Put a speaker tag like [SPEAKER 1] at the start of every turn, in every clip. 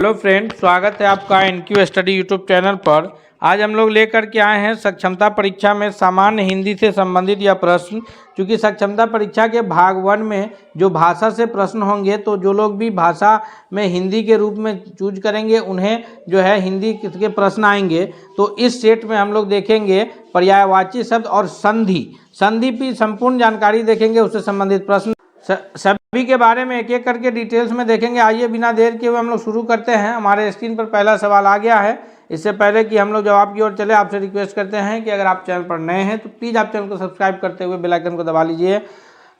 [SPEAKER 1] Hello friend, स्वागत है आपका एनक्यू स्टडी यूट्यूब चैनल पर। आज हम लोग लेकर के आए हैं सक्षमता परीक्षा में सामान्य हिंदी से संबंधित यह प्रश्न। क्योंकि सक्षमता परीक्षा के भाग 1 में जो भाषा से प्रश्न होंगे, तो जो लोग भी भाषा में हिंदी के रूप में चूज करेंगे उन्हें जो है हिंदी के प्रश्न आएंगे। तो इस सेट में हम लोग देखेंगे पर्यायवाची शब्द और संधि की संपूर्ण जानकारी देखेंगे, उससे संबंधित प्रश्न सभी के बारे में एक एक करके डिटेल्स में देखेंगे। आइए बिना देर के हुए हम लोग शुरू करते हैं। हमारे स्क्रीन पर पहला सवाल आ गया है। इससे पहले कि हम लोग जवाब की ओर चले, आपसे रिक्वेस्ट करते हैं कि अगर आप चैनल पर नए हैं तो प्लीज़ आप चैनल को सब्सक्राइब करते हुए बेल आइकन को दबा लीजिए।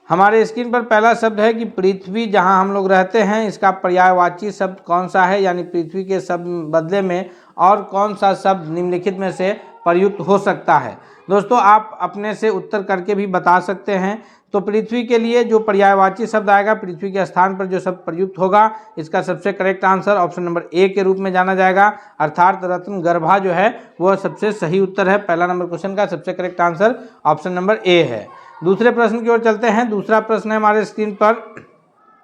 [SPEAKER 1] हमारे स्क्रीन पर पहला शब्द है कि पृथ्वी, जहां हम लोग रहते हैं, इसका पर्यायवाची शब्द कौन सा है, यानी पृथ्वी के शब्द बदले में और कौन सा शब्द निम्नलिखित में से प्रयुक्त हो सकता है। दोस्तों, आप अपने से उत्तर करके भी बता सकते हैं। तो पृथ्वी के लिए जो पर्यायवाची शब्द आएगा, पृथ्वी के स्थान पर जो शब्द प्रयुक्त होगा, इसका सबसे correct answer option number A के रूप में जाना जाएगा, अर्थात रत्न गर्भा जो है वह सबसे सही उत्तर है। पहला नंबर क्वेश्चन का सबसे correct answer option number A है। दूसरे प्रश्न की ओर चलते हैं। दूसरा प्रश्न है हमारे स्क्रीन पर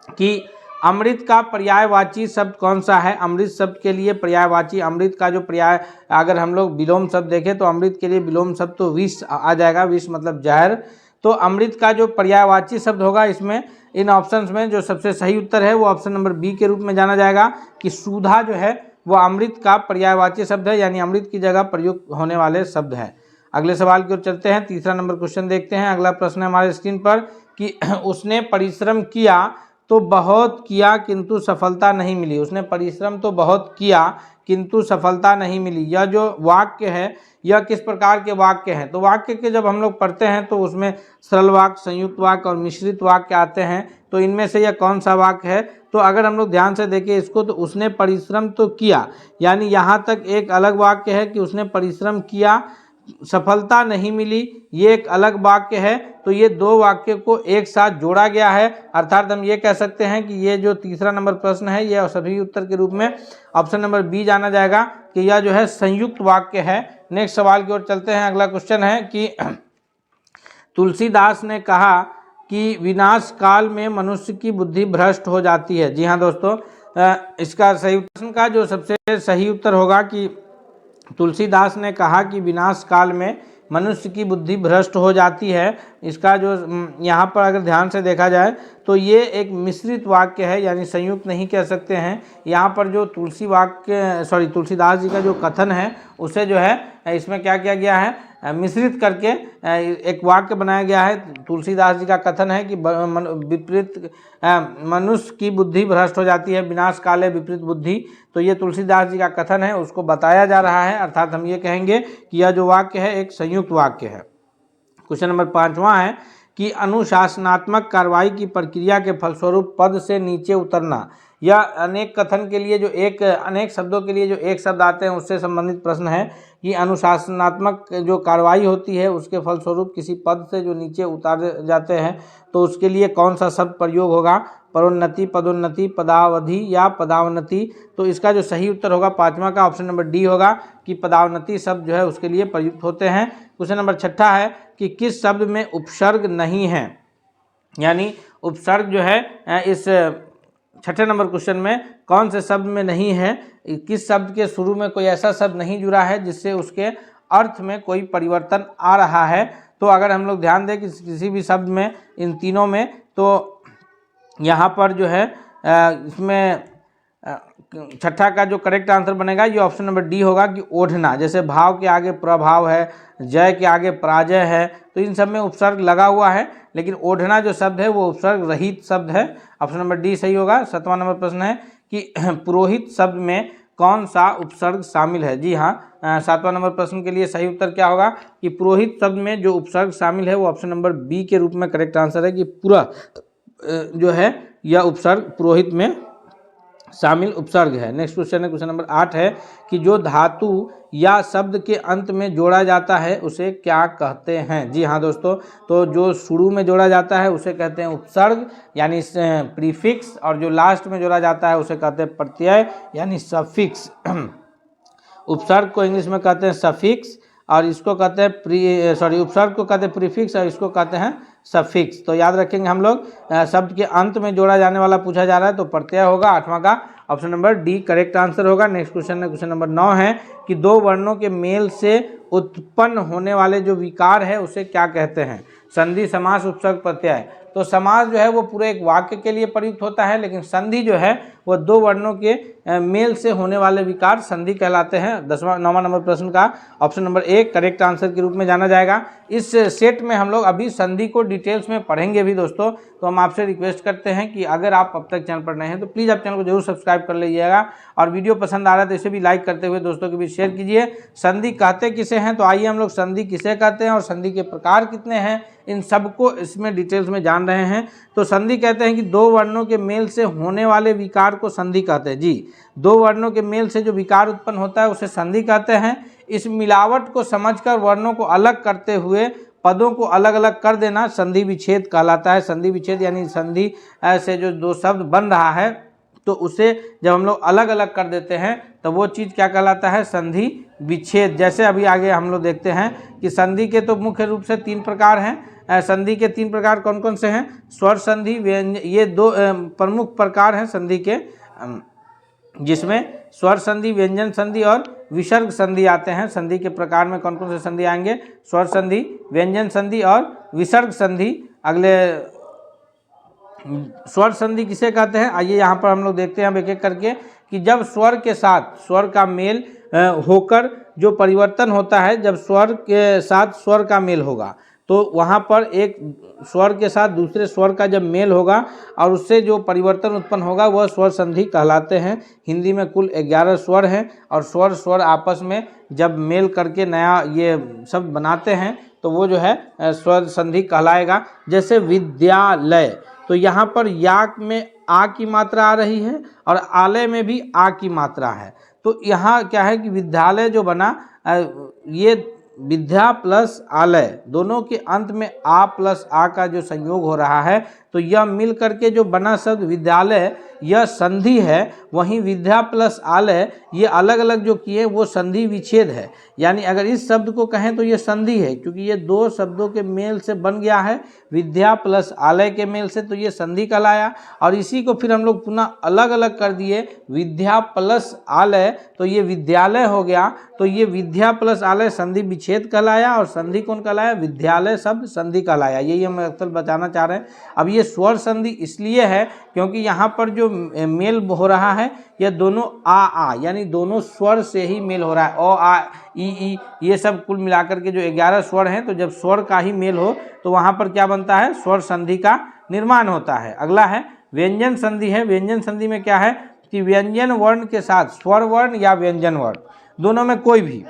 [SPEAKER 1] कि अमृत का पर्यायवाची शब्द कौन सा है। अमृत शब्द के लिए पर्यायवाची, अमृत का जो पर्याय अगर हम लोग विलोम शब्द देखें तो अमृत के लिए विलोम शब्द तो विष आ जाएगा। विष मतलब जहर। तो अमृत का जो पर्यायवाची शब्द होगा, इसमें इन ऑप्शंस में जो सबसे सही उत्तर है वो ऑप्शन नंबर बी के रूप में जाना जाएगा कि सुधा जो है वो अमृत का पर्यायवाची शब्द है, यानी अमृत की जगह प्रयुक्त होने वाले शब्द हैं। अगले सवाल की ओर चलते हैं। तीसरा नंबर क्वेश्चन देखते हैं। अगला प्रश्न है हमारे स्क्रीन पर कि उसने परिश्रम किया तो बहुत किया किंतु सफलता नहीं मिली। उसने परिश्रम तो बहुत किया किंतु सफलता नहीं मिली। यह जो वाक्य है यह किस प्रकार के वाक्य हैं। तो वाक्य के जब हम लोग पढ़ते हैं तो उसमें सरल वाक्य, संयुक्त वाक्य और मिश्रित वाक्य आते हैं। तो इनमें से यह कौन सा वाक्य है। तो अगर हम लोग ध्यान से देखें इसको, तो उसने परिश्रम तो किया, यानी यहाँ तक एक अलग वाक्य है कि उसने परिश्रम किया, सफलता नहीं मिली, ये एक अलग वाक्य है। तो ये दो वाक्य को एक साथ जोड़ा गया है, अर्थात हम ये कह सकते हैं कि ये जो तीसरा नंबर प्रश्न है यह सभी उत्तर के रूप में ऑप्शन नंबर बी जाना जाएगा कि यह जो है संयुक्त वाक्य है। नेक्स्ट सवाल की ओर चलते हैं। अगला क्वेश्चन है कि तुलसीदास ने कहा कि विनाश काल में मनुष्य की बुद्धि भ्रष्ट हो जाती है। जी हाँ दोस्तों, इसका सही प्रश्न का जो सबसे सही उत्तर होगा कि तुलसीदास ने कहा कि विनाश काल में मनुष्य की बुद्धि भ्रष्ट हो जाती है। इसका जो यहाँ पर अगर ध्यान से देखा जाए तो ये एक मिश्रित वाक्य है, यानी संयुक्त नहीं कह सकते हैं। यहाँ पर जो तुलसीदास जी का जो कथन है उसे जो है इसमें क्या किया गया है, मिश्रित करके एक वाक्य बनाया गया है। तुलसीदास जी का कथन है कि विपरीत मनुष्य की बुद्धि भ्रष्ट हो जाती है, विनाश काले विपरीत बुद्धि। तो ये तुलसीदास जी का कथन है, उसको बताया जा रहा है, अर्थात हम ये कहेंगे कि यह जो वाक्य है एक संयुक्त वाक्य है। क्वेश्चन नंबर 5वां है कि अनुशासनात्मक कार्रवाई की प्रक्रिया के फलस्वरूप पद से नीचे उतरना। यह अनेक कथन के लिए जो अनेक शब्दों के लिए जो एक शब्द आते हैं उससे संबंधित प्रश्न है कि अनुशासनात्मक जो कार्रवाई होती है उसके फलस्वरूप किसी पद से जो नीचे उतारे जाते हैं, तो उसके लिए कौन सा शब्द प्रयोग होगा। पदोन्नति, पदोन्नति, पदावधि या पदावनति। तो इसका जो सही उत्तर होगा 5वां का ऑप्शन नंबर डी होगा कि पदावनति शब्द जो है उसके लिए प्रयुक्त होते हैं। क्वेश्चन नंबर 6 है कि किस शब्द में उपसर्ग नहीं है, यानी उपसर्ग जो है इस 6ठे नंबर क्वेश्चन में कौन से शब्द में नहीं है। किस शब्द के शुरू में कोई ऐसा शब्द नहीं जुड़ा है जिससे उसके अर्थ में कोई परिवर्तन आ रहा है। तो अगर हम लोग ध्यान दें कि किसी भी शब्द में, इन तीनों में, तो यहाँ पर जो है इसमें 6ठा का जो करेक्ट आंसर बनेगा ये ऑप्शन नंबर डी होगा कि ओढ़ना। जैसे भाव के आगे प्रभाव है, जय के आगे पराजय है, तो इन सब में उपसर्ग लगा हुआ है, लेकिन ओढ़ना जो शब्द है वो उपसर्ग रहित शब्द है। ऑप्शन नंबर डी सही होगा। 7वां नंबर प्रश्न है कि पुरोहित शब्द में कौन सा उपसर्ग शामिल है। जी हाँ, 7वां नंबर प्रश्न के लिए सही उत्तर क्या होगा कि पुरोहित शब्द में जो उपसर्ग शामिल है वो ऑप्शन नंबर बी के रूप में करेक्ट आंसर है कि पूरा जो है यह उपसर्ग पुरोहित में शामिल उपसर्ग है। नेक्स्ट क्वेश्चन है, क्वेश्चन नंबर 8 है कि जो धातु या शब्द के अंत में जोड़ा जाता है उसे क्या कहते हैं। जी हाँ दोस्तों, तो जो शुरू में जोड़ा जाता है उसे कहते हैं उपसर्ग, यानी प्रीफिक्स, और जो लास्ट में जोड़ा जाता है उसे कहते हैं प्रत्यय, यानी सफिक्स। उपसर्ग को इंग्लिश में कहते हैं सफिक्स, और इसको कहते हैं उपसर्ग को कहते हैं प्रीफिक्स और इसको कहते हैं सफिक्स। तो याद रखेंगे हम लोग शब्द के अंत में जोड़ा जाने वाला पूछा जा रहा है तो प्रत्यय होगा। 8वां का option number D correct answer होगा। नेक्स्ट क्वेश्चन है क्वेश्चन नंबर 9 है कि दो वर्णों के मेल से उत्पन्न होने वाले जो विकार है उसे क्या कहते हैं? संधि, समास, उपसर्ग, प्रत्यय। तो समास जो है वो पूरे एक वाक्य के लिए प्रयुक्त होता है, लेकिन संधि जो है वो दो वर्णों के मेल से होने वाले विकार संधि कहलाते हैं। 9वां नंबर प्रश्न का option number A correct answer के रूप में जाना जाएगा। इस सेट में हम लोग अभी संधि को डिटेल्स में पढ़ेंगे भी दोस्तों। तो हम आपसे रिक्वेस्ट करते हैं कि अगर आप अब तक चैनल पर नए हैं तो प्लीज़ आप चैनल को जरूर सब्सक्राइब कर लीजिएगा, और वीडियो पसंद आ रहा है तो इसे भी लाइक करते हुए दोस्तों के बीच शेयर कीजिए। संधि कहते किसे हैं? तो आइए हम लोग संधि किसे कहते हैं और संधि के प्रकार कितने हैं इन सबको इसमें डिटेल्स में जान रहे हैं। तो संधि कहते हैं कि दो वर्णों के मेल से होने वाले विकार को संधि कहते हैं। जी, दो वर्णों के मेल से जो विकार उत्पन्न होता है उसे संधि कहते हैं। इस मिलावट को समझकर वर्णों को अलग करते हुए पदों को अलग अलग कर देना संधि विच्छेद कहलाता है। संधि विच्छेद यानी संधि से जो दो शब्द बन रहा है तो उसे जब हम लोग अलग अलग कर देते हैं तो वो चीज़ क्या कहलाता है? संधि विच्छेद। जैसे अभी आगे हम लोग देखते हैं कि संधि के तो मुख्य रूप से 3 प्रकार हैं। संधि के 3 प्रकार कौन कौन से हैं? स्वर संधि, व्यंजन, ये 2 प्रमुख प्रकार हैं संधि के, जिसमें स्वर संधि, व्यंजन संधि और विसर्ग संधि आते हैं। संधि के प्रकार में कौन कौन से संधि आएंगे? स्वर संधि, व्यंजन संधि और विसर्ग संधि। अगले स्वर संधि किसे कहते हैं? आइए यहाँ पर हम लोग देखते हैं एक एक करके कि जब स्वर के साथ स्वर का मेल होकर जो परिवर्तन होता है, जब स्वर के साथ स्वर का मेल होगा तो वहाँ पर एक स्वर के साथ दूसरे स्वर का जब मेल होगा और उससे जो परिवर्तन उत्पन्न होगा वह स्वर संधि कहलाते हैं। हिंदी में कुल 11 स्वर हैं और स्वर आपस में जब मेल करके नया ये शब्द बनाते हैं तो वो जो है स्वर संधि कहलाएगा। जैसे विद्यालय, तो यहाँ पर या में आ की मात्रा आ रही है और आलय में भी आ की मात्रा है। तो यहाँ क्या है कि विद्यालय जो बना, ये विद्या प्लस आलय दोनों के अंत में आ प्लस आ का जो संयोग हो रहा है तो यह मिल करके जो बना शब्द विद्यालय यह संधि है। वहीं विद्या प्लस आलय ये अलग अलग जो किए वो संधि विच्छेद है। यानी अगर इस शब्द को कहें तो ये संधि है, क्योंकि ये 2 शब्दों के मेल से बन गया है, विद्या प्लस आलय के मेल से, तो ये संधि कहलाया। और इसी को फिर हम लोग पुनः अलग अलग कर दिए, विद्या प्लस आलय, तो ये विद्यालय हो गया। तो ये विद्या प्लस आलय संधि विच्छेद कहलाया और संधि कौन कहलाया? विद्यालय शब्द संधि कहलाया। यही हम अक्सर बताना चाह रहे हैं। अब ये स्वर संधि इसलिए है क्योंकि यहाँ पर जो मेल हो रहा है यह दोनों आ यानी दोनों स्वर से ही मेल हो रहा है। ओ आ ई ये सब कुल मिलाकर के जो 11 स्वर हैं, तो जब स्वर का ही मेल हो तो वहाँ पर क्या बनता है? स्वर संधि का निर्माण होता है। अगला है व्यंजन संधि है। व्यंजन संधि में क्या है कि व्यंजन वर्ण के साथ स्वर वर्ण या व्यंजन वर्ण दोनों में कोई भी,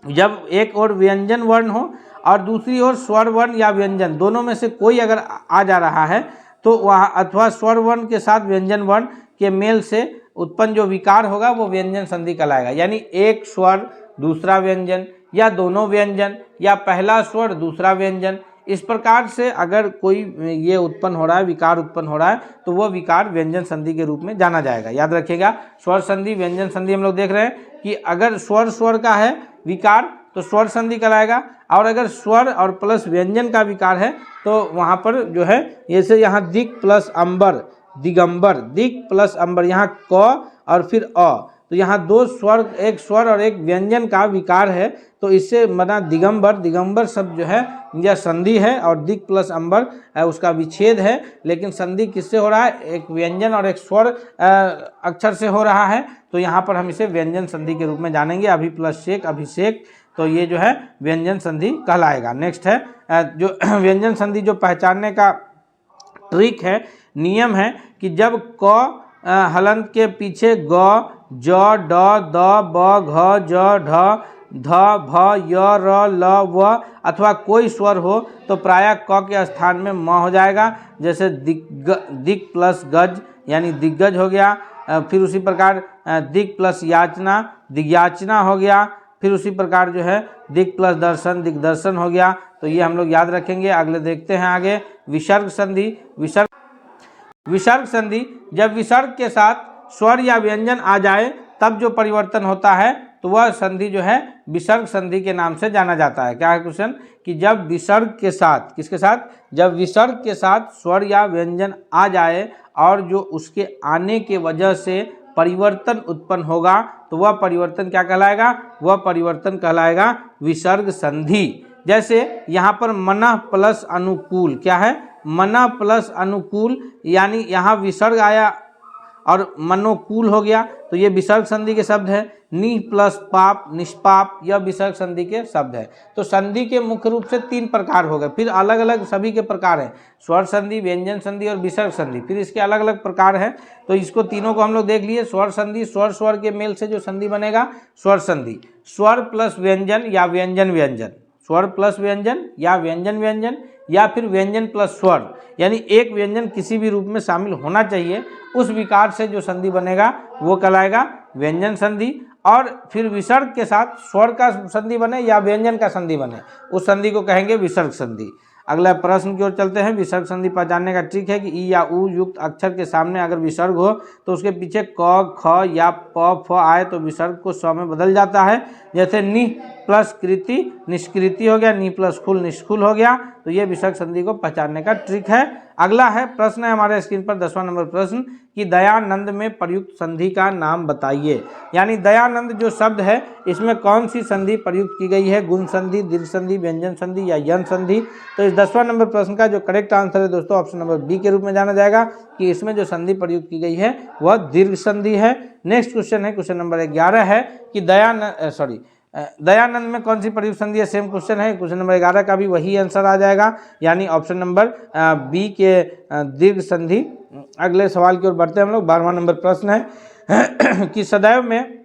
[SPEAKER 1] जब एक और व्यंजन वर्ण हो और दूसरी ओर स्वर वर्ण या व्यंजन, दोनों में से कोई अगर आ जा रहा है तो वह अथवा स्वर वर्ण के साथ व्यंजन वर्ण के मेल से उत्पन्न जो विकार होगा वो व्यंजन संधि कहलाएगा। यानी एक स्वर दूसरा व्यंजन, या दोनों व्यंजन, या पहला स्वर दूसरा व्यंजन, इस प्रकार से अगर कोई ये उत्पन्न हो रहा है, विकार उत्पन्न हो रहा है, तो वह विकार व्यंजन संधि के रूप में जाना जाएगा। याद रखिएगा, स्वर संधि व्यंजन संधि हम लोग देख रहे हैं कि अगर स्वर का है विकार तो स्वर संधि कहलाएगा, और अगर स्वर और प्लस व्यंजन का विकार है तो वहाँ पर जो है जैसे यहाँ दिक प्लस अंबर, दिगंबर, दिक प्लस अंबर, यहाँ क और फिर अ, तो यहाँ 2 स्वर, एक स्वर और एक व्यंजन का विकार है, तो इससे बना दिगंबर। दिगंबर शब्द जो है यह संधि है और दिक प्लस अंबर उसका विच्छेद है। लेकिन संधि किससे हो रहा है? एक व्यंजन और एक स्वर अक्षर से हो रहा है, तो यहाँ पर हम इसे व्यंजन संधि के रूप में जानेंगे। अभी प्लस शेक, अभिषेक, तो ये जो है व्यंजन संधि कहलाएगा। नेक्स्ट है जो व्यंजन संधि जो पहचानने का ट्रिक है, नियम है कि जब क हलंत के पीछे ग, ज, ड, द, ब, घ, ज, ढ, ध, भ, य, र, ल, व अथवा कोई स्वर हो तो प्रायः क के स्थान में म हो जाएगा। जैसे दिक प्लस गज यानी दिग्गज हो गया। फिर उसी प्रकार दिक प्लस याचना, दिग्याचना हो गया। फिर उसी प्रकार जो है दिक प्लस दर्शन, दिग्दर्शन हो गया। तो ये हम लोग याद रखेंगे। अगले देखते हैं आगे विसर्ग संधि। विसर्ग संधि, जब विसर्ग के साथ स्वर या व्यंजन आ जाए तब जो परिवर्तन होता है तो वह संधि जो है विसर्ग संधि के नाम से जाना जाता है। क्या है क्वेश्चन कि जब विसर्ग के साथ, किसके साथ, जब विसर्ग के साथ स्वर या व्यंजन आ जाए और जो उसके आने के वजह से परिवर्तन उत्पन्न होगा तो वह परिवर्तन क्या कहलाएगा, वह परिवर्तन कहलाएगा विसर्ग संधि। जैसे यहाँ पर मनः प्लस अनुकूल, क्या है, मनः प्लस अनुकूल, यानी यहाँ विसर्ग आया और मनोकूल हो गया तो ये विसर्ग संधि के शब्द है। नि प्लस पाप, निष्पाप, यह विसर्ग संधि के शब्द है। तो संधि के मुख्य रूप से 3 प्रकार हो गए, फिर अलग अलग सभी के प्रकार हैं, स्वर संधि, व्यंजन संधि और विसर्ग संधि, फिर इसके अलग अलग प्रकार हैं। तो इसको तीनों को हम लोग देख लिए। स्वर संधि, स्वर स्वर के मेल से जो संधि बनेगा स्वर संधि, स्वर प्लस व्यंजन या व्यंजन व्यंजन, स्वर प्लस व्यंजन या व्यंजन व्यंजन, या फिर व्यंजन प्लस स्वर, यानी एक व्यंजन किसी भी रूप में शामिल होना चाहिए, उस विकार से जो संधि बनेगा वो कहलाएगा व्यंजन संधि। और फिर विसर्ग के साथ स्वर का संधि बने या व्यंजन का संधि बने, उस संधि को कहेंगे विसर्ग संधि। अगला प्रश्न की ओर चलते हैं। विसर्ग संधि पहचानने का ट्रिक है कि ई या ऊ युक्त अक्षर के सामने अगर विसर्ग हो तो उसके पीछे क, ख या प, फ आए तो विसर्ग को स्व में बदल जाता है। जैसे नि प्लस कृति निष्कृति हो गया, नि प्लस खुल निष्खुल हो गया, तो ये विसर्ग संधि को पहचानने का ट्रिक है। अगला है प्रश्न है हमारे स्क्रीन पर 10वां नंबर प्रश्न कि दयानंद में प्रयुक्त संधि का नाम बताइए। यानी दयानंद जो शब्द है इसमें कौन सी संधि प्रयुक्त की गई है, गुण संधि, दीर्घ संधि, व्यंजन संधि या यन संधि। तो इस 10वां नंबर प्रश्न का जो करेक्ट आंसर है दोस्तों ऑप्शन नंबर बी के रूप में जाना जाएगा कि इसमें जो संधि प्रयुक्त की गई है वह दीर्घ संधि है। नेक्स्ट क्वेश्चन है, क्वेश्चन नंबर 11 है कि दयानंद में कौन सी प्रयुक्त संधि है, सेम क्वेश्चन है। क्वेश्चन नंबर 11 का भी वही आंसर आ जाएगा, यानी ऑप्शन नंबर बी के दीर्घ संधि। अगले सवाल की ओर बढ़ते हैं हम लोग। 12वां नंबर प्रश्न है कि सदैव में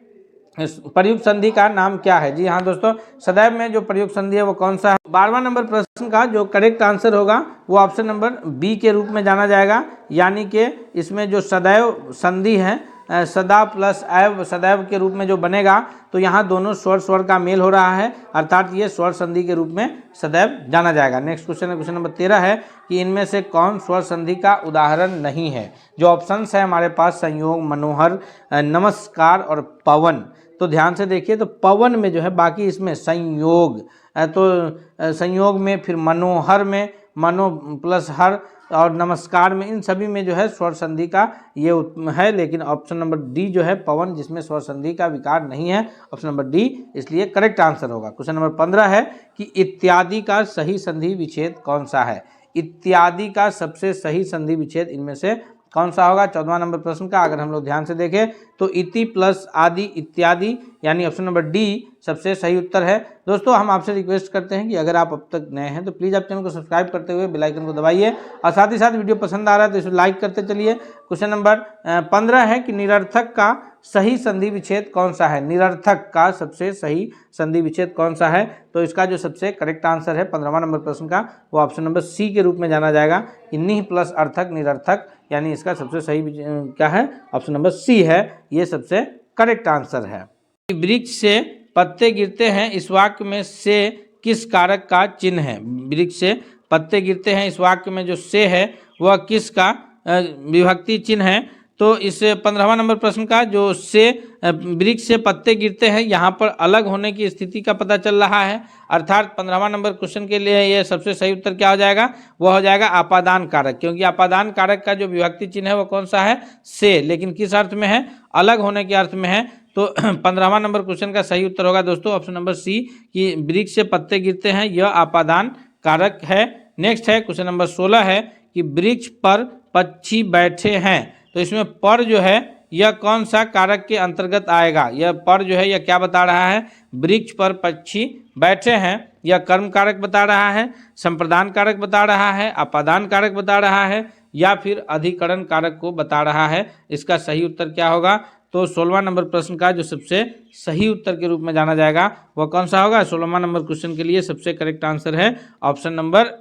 [SPEAKER 1] प्रयुक्त संधि का नाम क्या है। जी हाँ दोस्तों, सदैव में जो प्रयुक्त संधि है वो कौन सा है। 12वां नंबर प्रश्न का जो करेक्ट आंसर होगा वो ऑप्शन नंबर बी के रूप में जाना जाएगा, यानी कि इसमें जो सदैव संधि है सदा प्लस एव सदैव के रूप में जो बनेगा तो यहाँ दोनों स्वर स्वर का मेल हो रहा है, अर्थात ये स्वर संधि के रूप में सदैव जाना जाएगा। नेक्स्ट क्वेश्चन है, क्वेश्चन नंबर 13 है कि इनमें से कौन स्वर संधि का उदाहरण नहीं है। जो ऑप्शंस है हमारे पास संयोग, मनोहर, नमस्कार और पवन। तो ध्यान से देखिए, तो पवन में जो है, बाकी इसमें संयोग, तो संयोग में, फिर मनोहर में मनो प्लस हर, और नमस्कार में, इन सभी में जो है स्वर संधि का ये है। लेकिन ऑप्शन नंबर डी जो है पवन, जिसमें स्वर संधि का विकार नहीं है, ऑप्शन नंबर डी इसलिए करेक्ट आंसर होगा। क्वेश्चन नंबर 15 है कि इत्यादि का सही संधि विच्छेद कौन सा है। इत्यादि का सबसे सही संधि विच्छेद इनमें से कौन सा होगा। 14वां नंबर प्रश्न का अगर हम लोग ध्यान से देखें तो इति प्लस आदि इत्यादि, यानी ऑप्शन नंबर डी सबसे सही उत्तर है। दोस्तों हम आपसे रिक्वेस्ट करते हैं कि अगर आप अब तक नए हैं तो प्लीज़ आप चैनल को सब्सक्राइब करते हुए बेल आइकन को दबाइए, और साथ ही साथ वीडियो पसंद आ रहा है तो इसे लाइक करते चलिए। क्वेश्चन नंबर 15 है कि निरर्थक का सही संधि विच्छेद कौन सा है। निरर्थक का सबसे सही संधि विच्छेद कौन सा है, तो इसका जो सबसे करेक्ट आंसर है 15वां नंबर प्रश्न का वो ऑप्शन नंबर सी के रूप में जाना जाएगा कि निह प्लस अर्थक निरर्थक, यानी इसका सबसे सही क्या है, ऑप्शन नंबर सी है, ये सबसे करेक्ट आंसर है। वृक्ष से पत्ते गिरते हैं इस वाक्य में से किस कारक का चिन्ह है। वृक्ष से पत्ते गिरते हैं इस वाक्य में जो से है वह किसका विभक्ति चिन्ह है। तो इस 15वां नंबर प्रश्न का जो से वृक्ष से पत्ते गिरते हैं, यहाँ पर अलग होने की स्थिति का पता चल रहा है, अर्थात 15वां नंबर क्वेश्चन के लिए ये सबसे सही उत्तर क्या हो जाएगा, वह हो जाएगा आपादान कारक, क्योंकि आपादान कारक का जो विभक्ति चिन्ह है वो कौन सा है, से, लेकिन किस अर्थ में है, अलग होने के अर्थ में है। तो 15वां नंबर क्वेश्चन का सही उत्तर होगा दोस्तों ऑप्शन नंबर सी कि वृक्ष से पत्ते गिरते हैं, यह आपादान कारक है। नेक्स्ट है क्वेश्चन नंबर 16 है कि वृक्ष पर पक्षी बैठे हैं, तो इसमें पर जो है यह कौन सा कारक के अंतर्गत आएगा। यह पर जो है यह क्या बता रहा है, वृक्ष पर पक्षी बैठे हैं, यह कर्म कारक बता रहा है, संप्रदान कारक बता रहा है, आपादान कारक बता रहा है, या फिर अधिकरण कारक को बता रहा है। इसका सही उत्तर क्या होगा, तो 16वां नंबर प्रश्न का जो सबसे सही उत्तर के रूप में जाना जाएगा वह कौन सा होगा। 16वां नंबर क्वेश्चन के लिए सबसे करेक्ट आंसर है ऑप्शन नंबर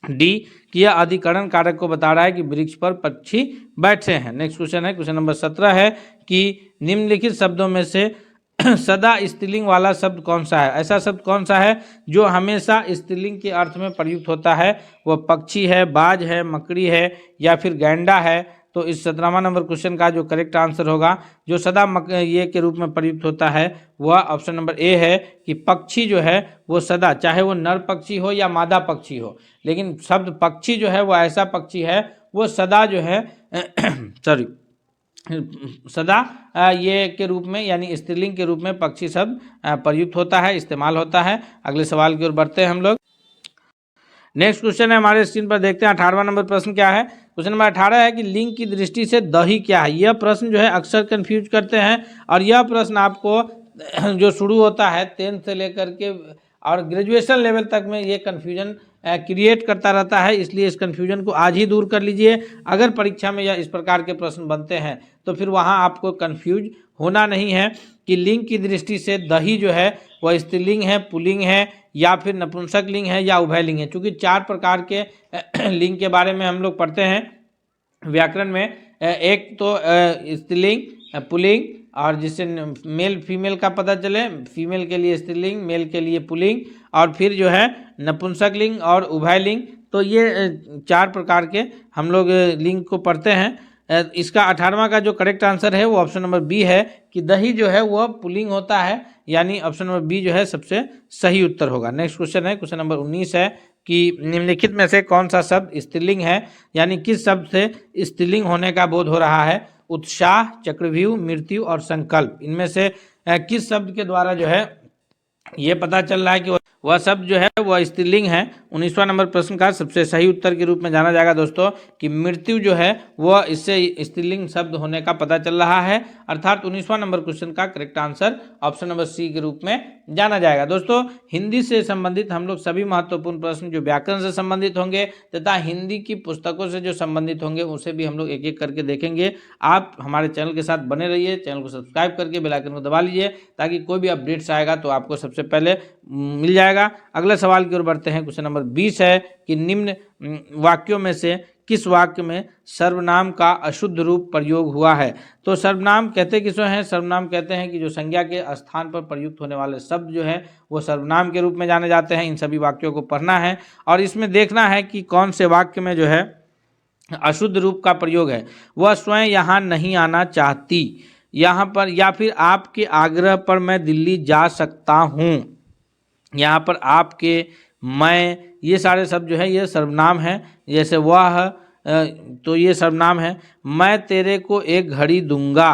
[SPEAKER 1] डी कि यह अधिकरण कारक को बता रहा है कि वृक्ष पर पक्षी बैठे हैं। नेक्स्ट क्वेश्चन है, क्वेश्चन नंबर 17 है कि निम्नलिखित शब्दों में से सदा स्त्रीलिंग वाला शब्द कौन सा है। ऐसा शब्द कौन सा है जो हमेशा स्त्रीलिंग के अर्थ में प्रयुक्त होता है। वह पक्षी है, बाज है, मकड़ी है, या फिर गैंडा है। तो इस 17वां नंबर क्वेश्चन का जो करेक्ट आंसर होगा, जो सदा ये के रूप में प्रयुक्त होता है, वह ऑप्शन नंबर ए है कि पक्षी जो है वो सदा, चाहे वो नर पक्षी हो या मादा पक्षी हो, लेकिन शब्द पक्षी जो है वो ऐसा पक्षी है वो सदा जो है सॉरी सदा ये के रूप में यानी स्त्रीलिंग के रूप में पक्षी शब्द प्रयुक्त होता है, इस्तेमाल होता है। अगले सवाल की ओर बढ़ते हैं हम लोग। नेक्स्ट क्वेश्चन है हमारे स्क्रीन पर, देखते हैं 18वां नंबर प्रश्न क्या है। क्वेश्चन नंबर 18 है कि लिंग की दृष्टि से दही क्या है। यह प्रश्न जो है अक्सर कंफ्यूज करते हैं और यह प्रश्न आपको जो शुरू होता है 10th से लेकर के और ग्रेजुएशन लेवल तक में ये कन्फ्यूजन क्रिएट करता रहता है, इसलिए इस कन्फ्यूजन को आज ही दूर कर लीजिए। अगर परीक्षा में या इस प्रकार के प्रश्न बनते हैं तो फिर वहाँ आपको कन्फ्यूज होना नहीं है कि लिंग की दृष्टि से दही जो है वह स्त्रीलिंग है, पुल्लिंग है या फिर नपुंसक लिंग है या उभय लिंग है। चूँकि 4 प्रकार के लिंग के बारे में हम लोग पढ़ते हैं व्याकरण में, एक तो स्त्रीलिंग, पुल्लिंग, और जिससे मेल फीमेल का पता चले, फीमेल के लिए स्त्रीलिंग, मेल के लिए पुल्लिंग, और फिर जो है नपुंसक लिंग और उभय लिंग। तो ये 4 प्रकार के हम लोग लिंग को पढ़ते हैं। इसका 18वां का जो करेक्ट आंसर है वो ऑप्शन नंबर बी है कि दही जो है वह पुल्लिंग होता है, यानी ऑप्शन नंबर बी जो है सबसे सही उत्तर होगा। नेक्स्ट क्वेश्चन है, क्वेश्चन नंबर 19 है कि निम्नलिखित में से कौन सा शब्द स्त्रीलिंग है, यानी किस शब्द से स्त्रीलिंग होने का बोध हो रहा है। उत्साह, चक्रव्यूह, मृत्यु और संकल्प, इनमें से किस शब्द के द्वारा जो है ये पता चल रहा है कि वह शब्द जो है वह स्त्रीलिंग है। 19वां नंबर प्रश्न का सबसे सही उत्तर के रूप में जाना जाएगा दोस्तों कि मृत्यु जो है वह इससे स्त्रीलिंग शब्द होने का पता चल रहा है, अर्थात 19वां नंबर क्वेश्चन का correct answer option number C के रूप में जाना जाएगा। दोस्तों हिंदी से संबंधित हम लोग सभी महत्वपूर्ण प्रश्न जो व्याकरण से संबंधित होंगे तथा हिंदी की पुस्तकों से जो संबंधित होंगे उसे भी हम लोग एक एक करके देखेंगे। आप हमारे चैनल के साथ बने रहिए, चैनल को सब्सक्राइब करके बेल आइकन को दबा लीजिए ताकि कोई भी अपडेट्स आएगा तो आपको सबसे पहले मिल जाएगा। अगले सवाल की ओर बढ़ते हैं। क्वेश्चन नंबर 20 है कि निम्न वाक्यों में से किस वाक्य में सर्वनाम का अशुद्ध रूप प्रयोग हुआ है। तो सर्वनाम कहते किसको हैं? सर्वनाम कहते हैं कि जो संज्ञा के स्थान पर प्रयुक्त होने वाले शब्द जो है वो सर्वनाम के रूप में जाने जाते हैं। इन सभी वाक्यों को पढ़ना है और इसमें देखना है कि कौन से वाक्य में जो है अशुद्ध रूप का प्रयोग है। वह स्वयं यहाँ नहीं आना चाहती, यहाँ पर, या फिर आपके आग्रह पर मैं दिल्ली जा सकता हूँ। यहाँ पर आपके, मैं, ये सारे शब्द जो है ये सर्वनाम है। जैसे वह, तो ये सर्वनाम है। मैं तेरे को एक घड़ी दूंगा,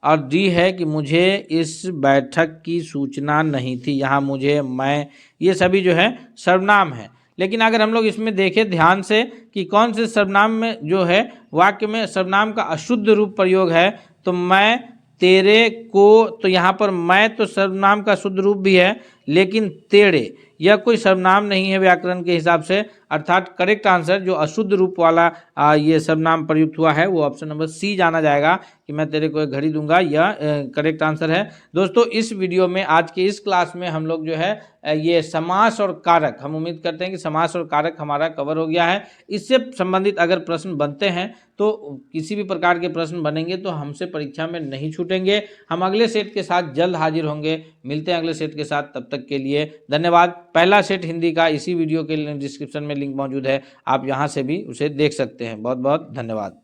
[SPEAKER 1] और डी है कि मुझे इस बैठक की सूचना नहीं थी। यहाँ मुझे, मैं, ये सभी जो है सर्वनाम है। लेकिन अगर हम लोग इसमें देखें ध्यान से कि कौन से सर्वनाम में जो है वाक्य में सर्वनाम का अशुद्ध रूप प्रयोग है, तो मैं तेरे को, तो यहाँ पर मैं तो सर्वनाम का शुद्ध रूप भी है, लेकिन तेरे यह कोई सर्वनाम नहीं है व्याकरण के हिसाब से, अर्थात करेक्ट आंसर जो अशुद्ध रूप वाला ये सर्वनाम प्रयुक्त हुआ है वो ऑप्शन नंबर सी जाना जाएगा कि मैं तेरे को एक घड़ी दूंगा, यह करेक्ट आंसर है। दोस्तों इस वीडियो में, आज के इस क्लास में हम लोग जो है ये समास और कारक, हम उम्मीद करते हैं कि समास और कारक हमारा कवर हो गया है। इससे संबंधित अगर प्रश्न बनते हैं तो किसी भी प्रकार के प्रश्न बनेंगे तो हमसे परीक्षा में नहीं छूटेंगे। हम अगले सेट के साथ जल्द हाजिर होंगे। मिलते हैं अगले सेट के साथ, तब तक के लिए धन्यवाद। पहला सेट हिंदी का इसी वीडियो के डिस्क्रिप्शन में लिंक मौजूद है, आप यहाँ से भी उसे देख सकते हैं। बहुत बहुत धन्यवाद।